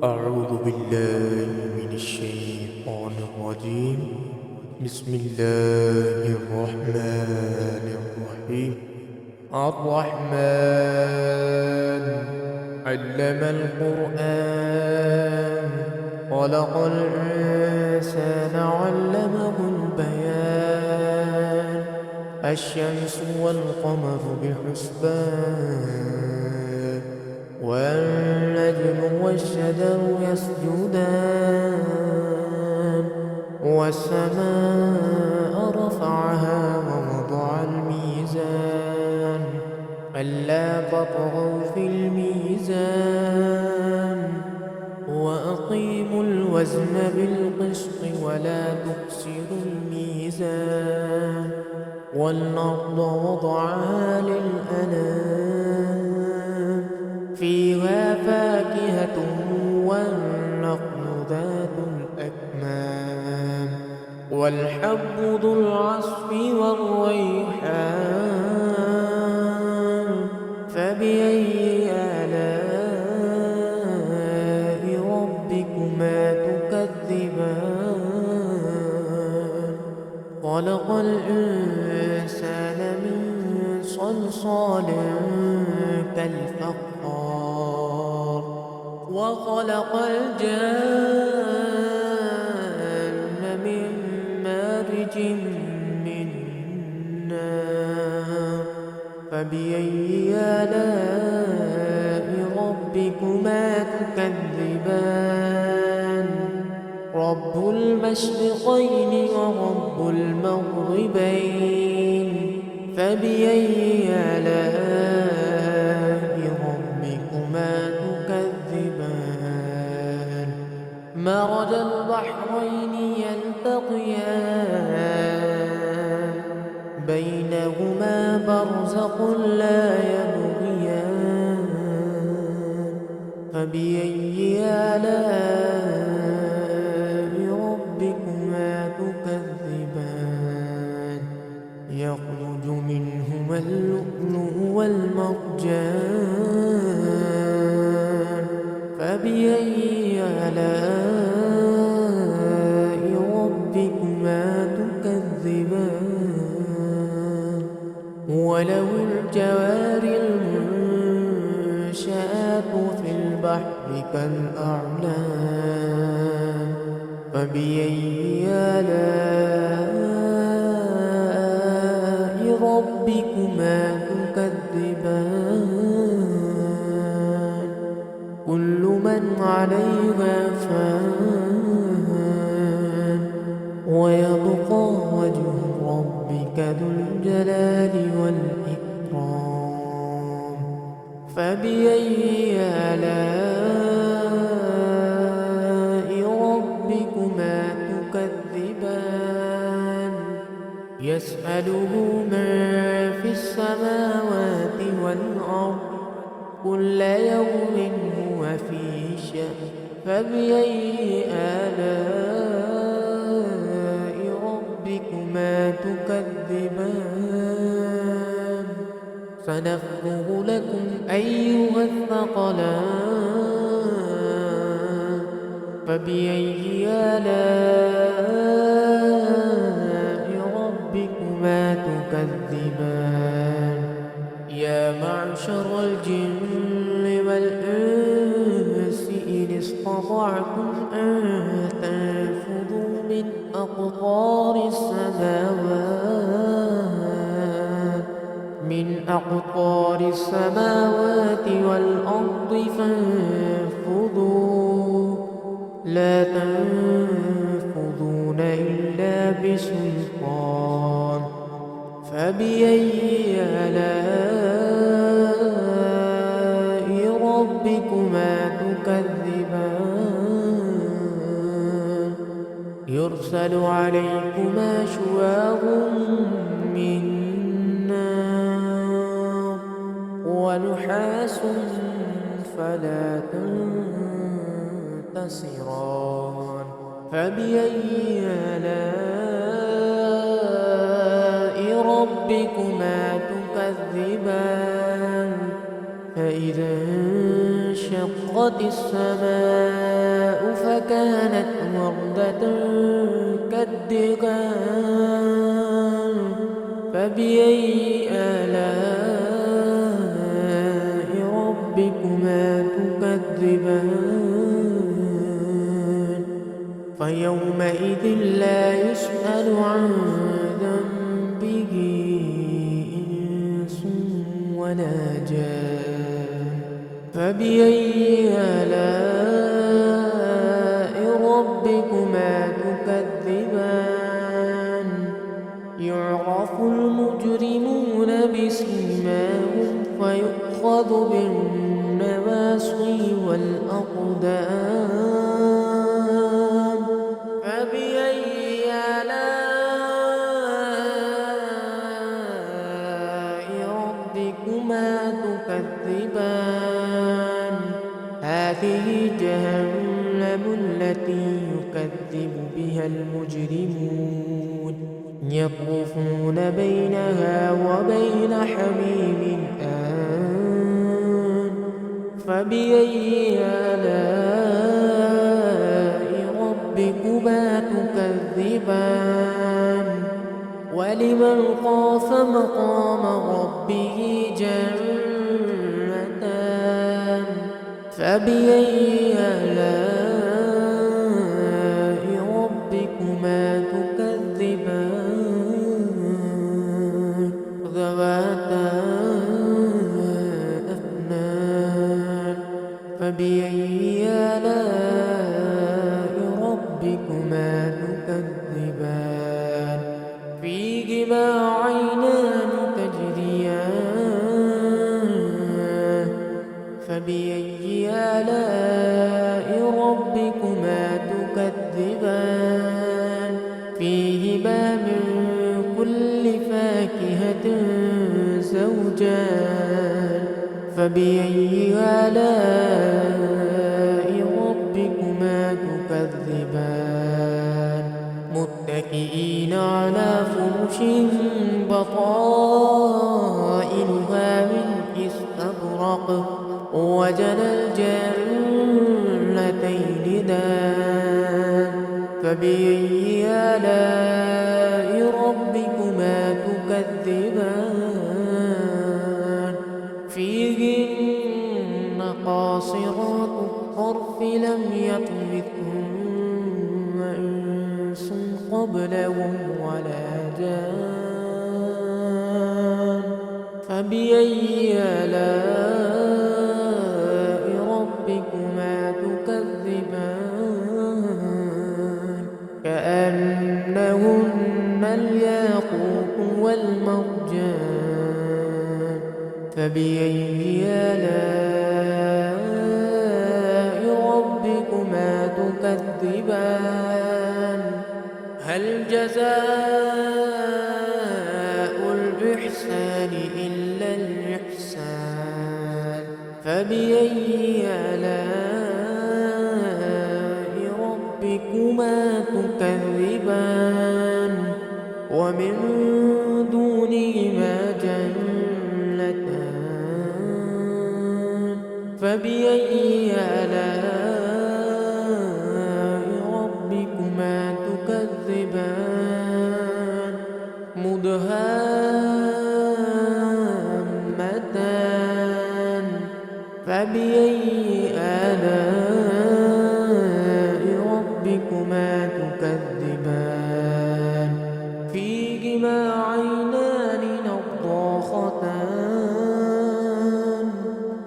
أعوذ بالله من الشيطان الرجيم. بسم الله الرحمن الرحيم. الرحمن علم القرآن، خلق الإنسان علمه البيان. الشمس والقمر بحسبان، والنجم والشجر يسجدان. والسماء رفعها ووضع الميزان، ألا تطغوا في الميزان، وأقيموا الوزن بالقسط ولا تخسروا الميزان. والأرض وضعها للأنام، فيها فاكهة والنخل ذات الأكمام، والحب ذو العصف والريحان. فبأي آلاء ربكما تكذبان؟ خلق الإنسان من صلصال كالفخار، وخلق الجان من مارج من نار. فبأي آلاء ربكما تكذبان؟ رب المشرقين ورب المغربين، فبأي آلاء ربكما تكذبان؟ مرج البحرين يلتقيان، بينهما برزخ لا يبغيان. فبأي آلاء ربكما تكذبان؟ يخرج منهما اللؤلؤ والمرجان. فبأي آلاء ربكما تكذبان؟ وله الجوار المنشآت في البحر كالأعلام. فبأي آلاء ربكما تكذبان؟ كل من عليها فان، ويبقى وجه ربك ذو الجلال والإكرام. فبأي آلاء ربكما تكذبان؟ يسأله من في السماوات والأرض، كل يوم هو في شأن. فبأي آلاء ربكما تكذبان؟ سنفرغ لكم أيها الثقلان. فبأي آلاء ربكما تكذبان؟ يا معشر الجن والإنس إن استطعتم أن تنفذوا من أقطار السماوات والأرض فانفذوا، لا تنفذون إلا بسلطان. فبأي آلاء ربكما تكذبان؟ يرسل عليكما شواظ من نار، ونحاس فلا تنتصران. فبأي آلاء ربكما تكذبان؟ فإذا وانشقت السماء فكانت وردة كالدهان فبأي آلاء ربكما تكذبان فيومئذ لا يسأل عن ذنبه إنس ولا جان فبأي آلاء ربكما تكذبان يعرف المجرمون بسيماهم فيؤخذ بالنواصي والأقدام فبأي آلاء ربكما تكذبان هذه جهنم التي يكذب بها المجرمون يطوفون بينها وبين حميم آن فبأي آلاء ربكما تكذبان ولمن خاف مقام ربه جنتان فبأي آلاء ربكما تكذبان ذواتا أفنان فبأي آلاء ربكما تكذبان فيهما عينان تجريان فبأي آلاء ربكما تكذبان فيهما من كل فاكهة زوجان فبأي آلاء ربكما تكذبان متكئين على فرش بطائنها من استبرق وجنى الجنتين دان فبأي آلاء ربكما تكذبان فيهن قاصرات الطرف لم يطمثهن إنس قبلهم ولا جان فبأي آلاء ربكما تكذبان كأنهن الياقوت والمرجان فبأي آلاء ربكما تكذبان هل جزاء الإحسان إلا الإحسان فبأي آلاء ربكما تكذبان ومن دونهما جنتان فبأي آلاء ربكما تكذبان مدهامتان فبأي آلاء ربكما تكذبان فيهما عينان نضاختان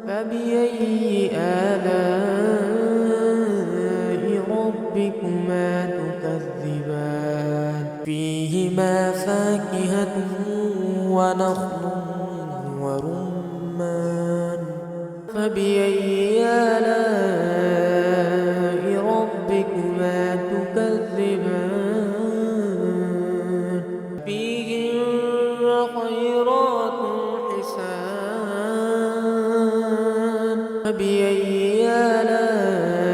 فبأي آلاء ربكما تكذبان فيهما فاكهة ونخل ورمان فبأي آلاء ربكما تكذبان فيهن خيرات حسان فبأي آلاء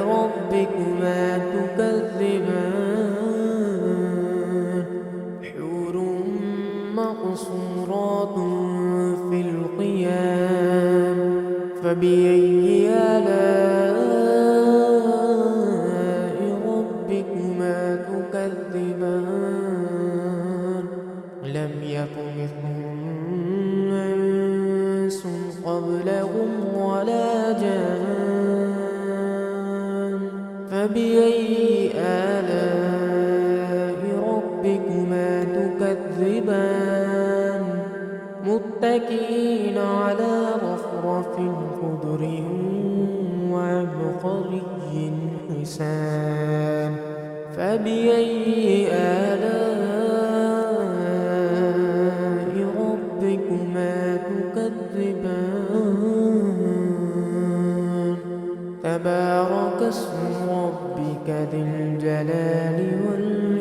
ربكما تكذبان حور مقصورات في القيام فبأي فبأي آلاء ربكما تكذبان متكئين على رفرف خضر وعبقري حسان فبأي آلاء ربكما تكذبان تبارك اسم ربك ذي الجلال والإكرام